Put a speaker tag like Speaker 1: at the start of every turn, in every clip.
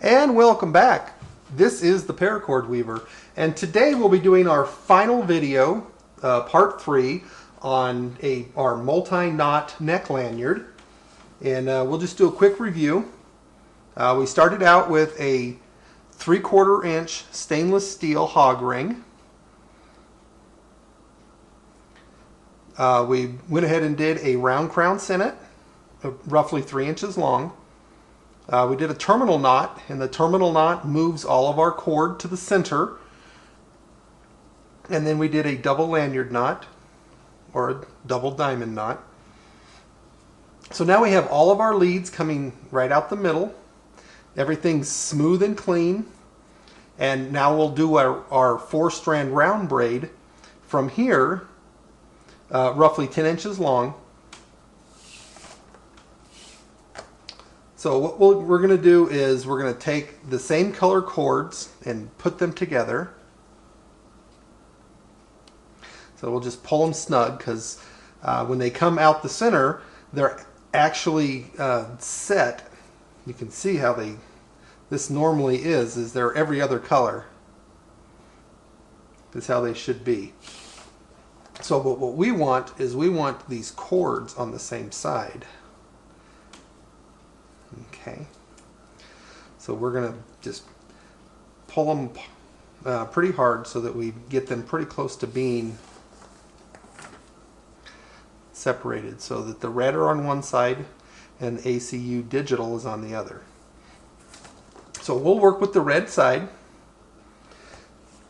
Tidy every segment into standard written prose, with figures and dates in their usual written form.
Speaker 1: And welcome back. This is the Paracord Weaver, and today we'll be doing our final video, part 3, on our multi-knot neck lanyard. And we'll just do a quick review. We started out with a 3/4 inch stainless steel hog ring. We went ahead and did a round crown sinnet, roughly 3 inches long. We did a terminal knot, and the terminal knot moves all of our cord to the center. And then we did a double lanyard knot, or a double diamond knot. So now we have all of our leads coming right out the middle. Everything's smooth and clean. And now we'll do our 4-strand round braid from here, roughly 10 inches long. So what we're going to do is we're going to take the same color cords and put them together. So we'll just pull them snug, because when they come out the center, they're actually set. You can see how this normally is they're every other color. That's how they should be. So what we want is we want these cords on the same side. Okay, so we're going to just pull them pretty hard so that we get them pretty close to being separated, so that the red are on one side and ACU digital is on the other. So we'll work with the red side,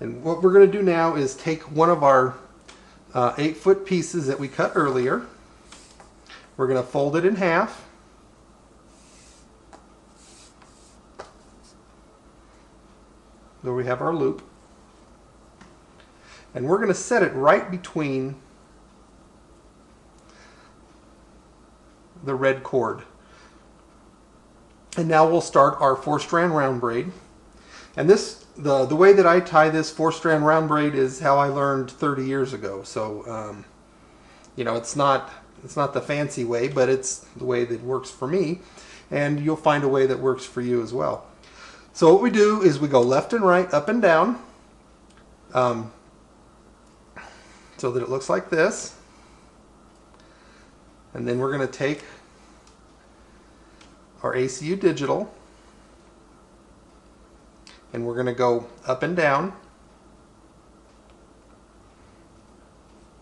Speaker 1: and what we're going to do now is take one of our 8-foot pieces that we cut earlier. We're going to fold it in half. There we have our loop, and we're going to set it right between the red cord. And now we'll start our 4-strand round braid. And this, the way that I tie this 4-strand round braid is how I learned 30 years ago. So you know, it's not the fancy way, but it's the way that works for me, and you'll find a way that works for you as well. So what we do is we go left and right, up and down, so that it looks like this. And then we're going to take our ACU digital, and we're going to go up and down.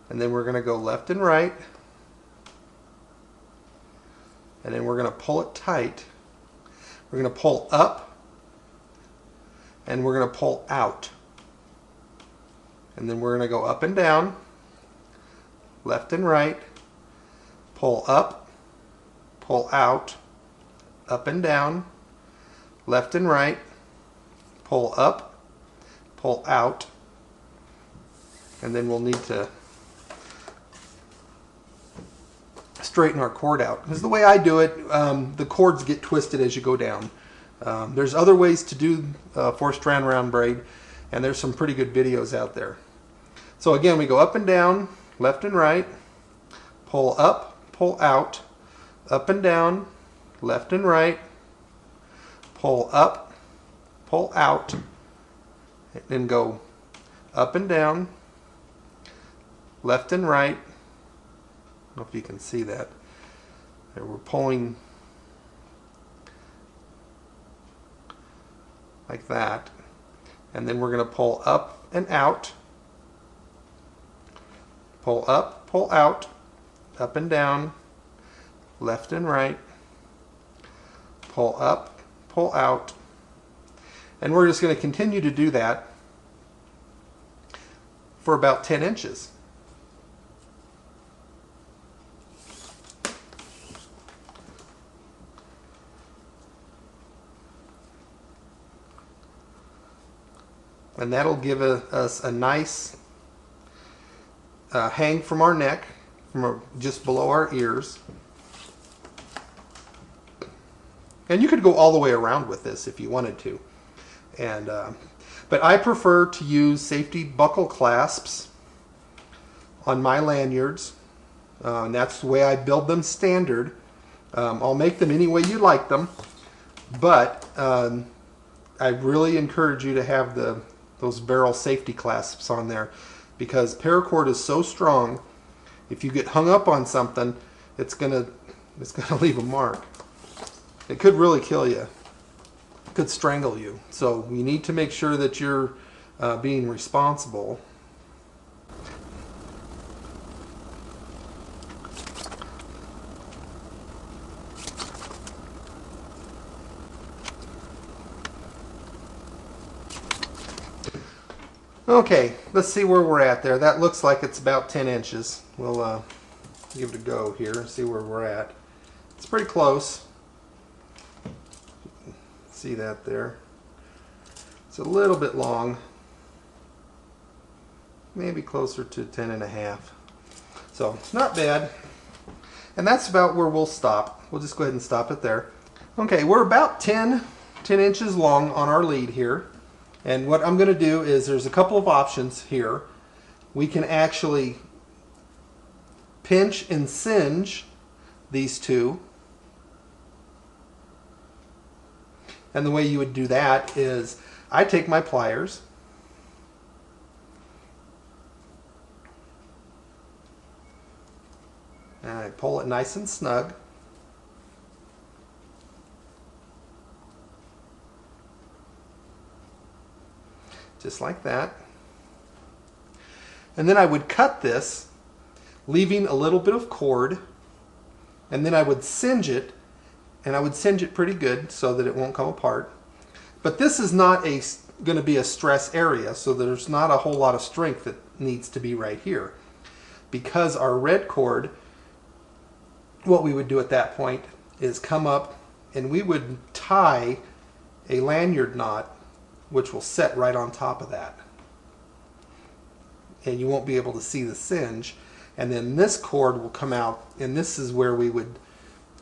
Speaker 1: And then we're going to go left and right. And then we're going to pull it tight. We're going to pull up, and we're going to pull out. And then we're going to go up and down, left and right, pull up, pull out, up and down, left and right, pull up, pull out, and then we'll need to straighten our cord out. Because the way I do it, the cords get twisted as you go down. There's other ways to do 4-strand round braid, and there's some pretty good videos out there. So again, we go up and down, left and right, pull up, pull out, up and down, left and right, pull up, pull out, and then go up and down, left and right. I don't know if you can see that. There, we're pulling like that, and then we're going to pull up and out, pull up, pull out, up and down, left and right, pull up, pull out, and we're just going to continue to do that for about 10 inches. And that'll give us a nice hang from our neck, from just below our ears. And you could go all the way around with this if you wanted to. And but I prefer to use safety buckle clasps on my lanyards. And that's the way I build them standard. I'll make them any way you like them. But I really encourage you to have those barrel safety clasps on there, because paracord is so strong. If you get hung up on something, it's gonna leave a mark. It could really kill you. It could strangle you. So you need to make sure that you're being responsible. Okay, let's see where we're at there. That looks like it's about 10 inches. We'll give it a go here and see where we're at. It's pretty close. See that there? It's a little bit long. Maybe closer to 10.5. So, not bad. And that's about where we'll stop. We'll just go ahead and stop it there. Okay, we're about 10 inches long on our lead here. And what I'm going to do is, there's a couple of options here. We can actually pinch and singe these two. And the way you would do that is, I take my pliers and I pull it nice and snug. Just like that. And then I would cut this, leaving a little bit of cord, and then I would singe it, and I would singe it pretty good so that it won't come apart. But this is not going to be a stress area, so there's not a whole lot of strength that needs to be right here. Because our red cord, what we would do at that point is come up and we would tie a lanyard knot, which will set right on top of that. And you won't be able to see the singe. And then this cord will come out, and this is where we would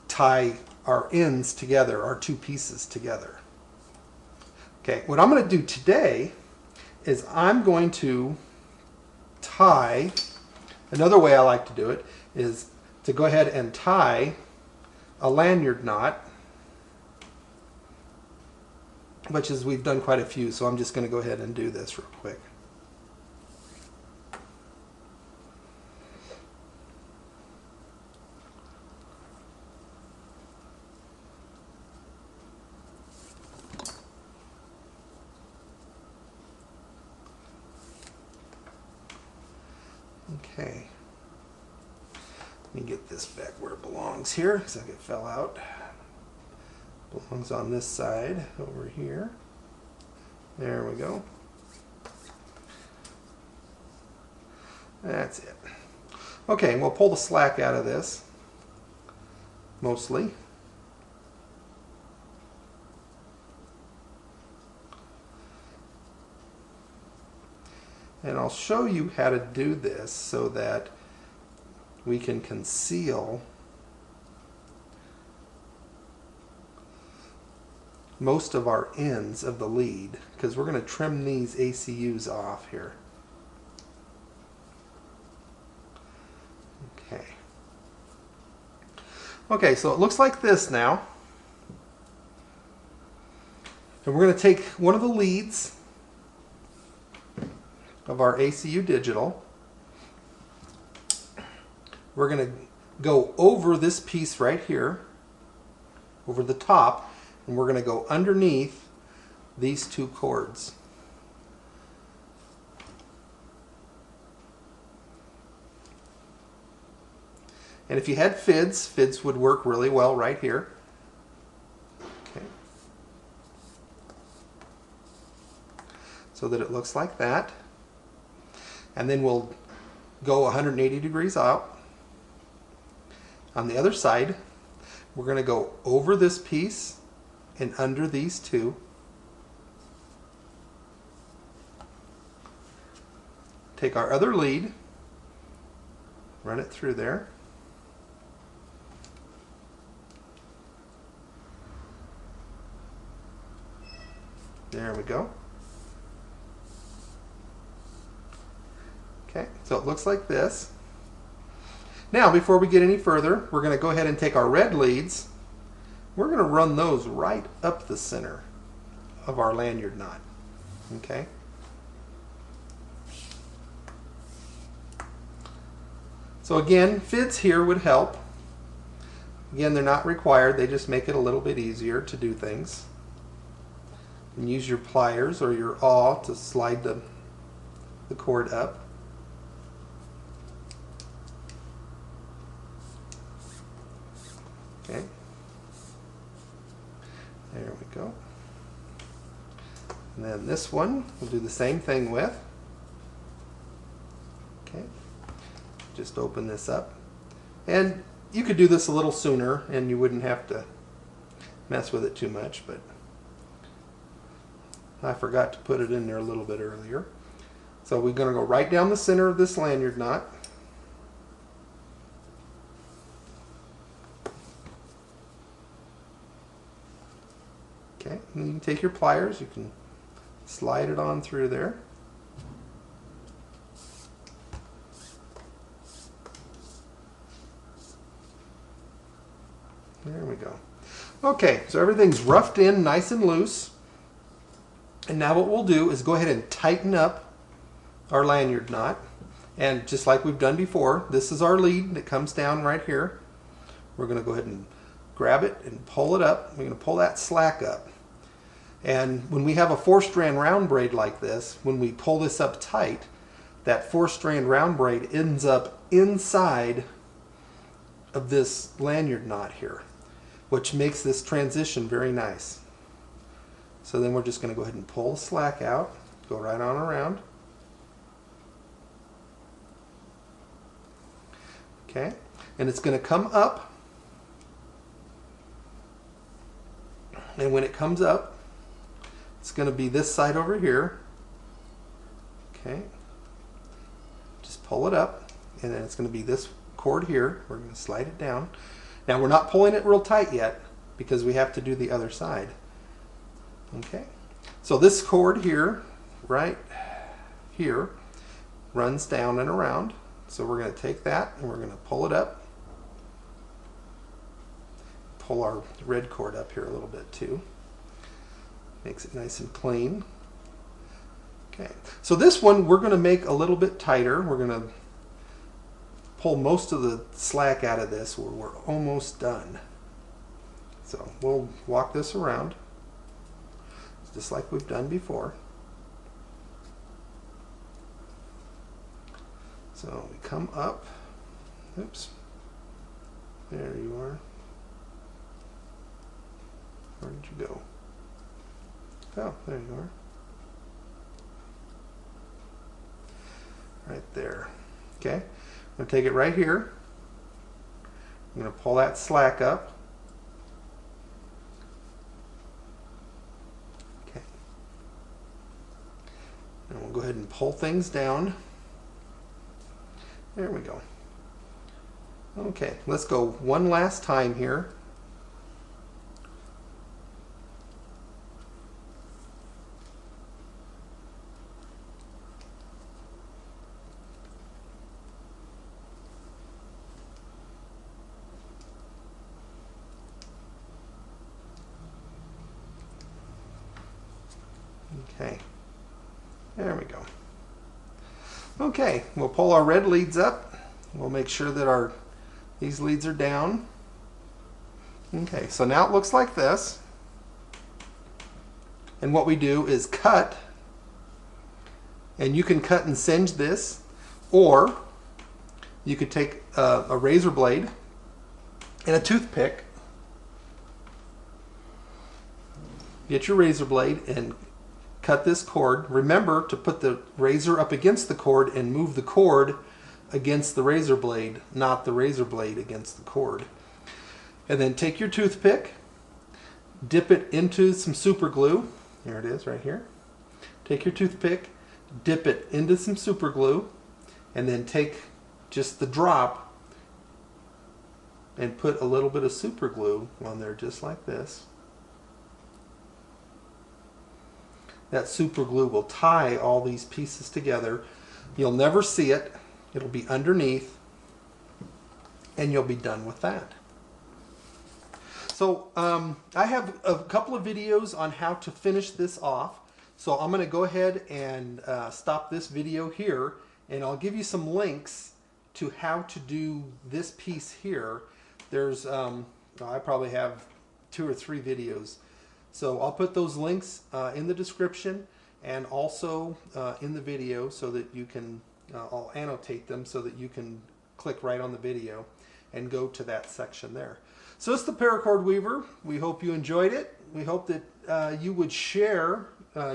Speaker 1: tie our ends together, our two pieces together. Okay, what I'm going to do today is I'm going to tie, another way I like to do it is to go ahead and tie a lanyard knot, which is, we've done quite a few, so I'm just going to go ahead and do this real quick. Okay, let me get this back where it belongs here, because it fell out. Belongs on this side over here. There we go. That's it. Okay, and we'll pull the slack out of this, mostly. And I'll show you how to do this so that we can conceal most of our ends of the lead, because we're going to trim these ACUs off here. Okay. Okay, so it looks like this now. And we're going to take one of the leads of our ACU digital. We're going to go over this piece right here, over the top, and we're going to go underneath these two cords. And if you had fids would work really well right here. Okay. So that it looks like that. And then we'll go 180 degrees out. On the other side, we're going to go over this piece and under these two. Take our other lead, run it through there. There we go. Okay, so it looks like this. Now, before we get any further, we're going to go ahead and take our red leads. We're going to run those right up the center of our lanyard knot. Okay. So again, fits here would help. Again, they're not required, they just make it a little bit easier to do things. And use your pliers or your awl to slide the cord up. Okay. There we go. And then this one we'll do the same thing with. Okay. Just open this up. And you could do this a little sooner and you wouldn't have to mess with it too much, but I forgot to put it in there a little bit earlier. So we're going to go right down the center of this lanyard knot. Okay, and you can take your pliers, you can slide it on through there. There we go. Okay, so everything's roughed in nice and loose. And now what we'll do is go ahead and tighten up our lanyard knot. And just like we've done before, this is our lead that comes down right here. We're going to go ahead and grab it and pull it up. We're going to pull that slack up. And when we have a 4-strand round braid like this, when we pull this up tight, that 4-strand round braid ends up inside of this lanyard knot here, which makes this transition very nice. So then we're just going to go ahead and pull the slack out, go right on around. Okay, and it's going to come up, and when it comes up, it's going to be this side over here. Okay, just pull it up, and then it's going to be this cord here. We're going to slide it down. Now we're not pulling it real tight yet because we have to do the other side. Okay, so this cord here, right here, runs down and around. So we're going to take that and we're going to pull it up. Pull our red cord up here a little bit too. Makes it nice and clean. Okay, so this one we're going to make a little bit tighter. We're going to pull most of the slack out of this. We're almost done. So we'll walk this around just like we've done before. So we come up. Oops. There you are. Where did you go? Oh, there you are. Right there. Okay. I'm going to take it right here. I'm going to pull that slack up. Okay. And we'll go ahead and pull things down. There we go. Okay, let's go one last time here. Okay, there we go. Okay, we'll pull our red leads up. We'll make sure that these leads are down. Okay, so now it looks like this. And what we do is cut, and you can cut and singe this, or you could take a razor blade and a toothpick. Get your razor blade and cut this cord. Remember to put the razor up against the cord and move the cord against the razor blade, not the razor blade against the cord. And then take your toothpick, dip it into some super glue. There it is right here. Take your toothpick, dip it into some super glue, and then take just the drop and put a little bit of super glue on there just like this. That super glue will tie all these pieces together. You'll never see it. It'll be underneath, and you'll be done with that. So I have a couple of videos on how to finish this off. So I'm going to go ahead and stop this video here, and I'll give you some links to how to do this piece here. There's, I probably have 2 or 3 videos. So I'll put those links in the description and also in the video so that you can, I'll annotate them so that you can click right on the video and go to that section there. So it's the Paracord Weaver. We hope you enjoyed it. We hope that you would share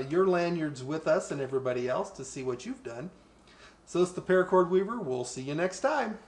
Speaker 1: your lanyards with us and everybody else to see what you've done. So it's the Paracord Weaver. We'll see you next time.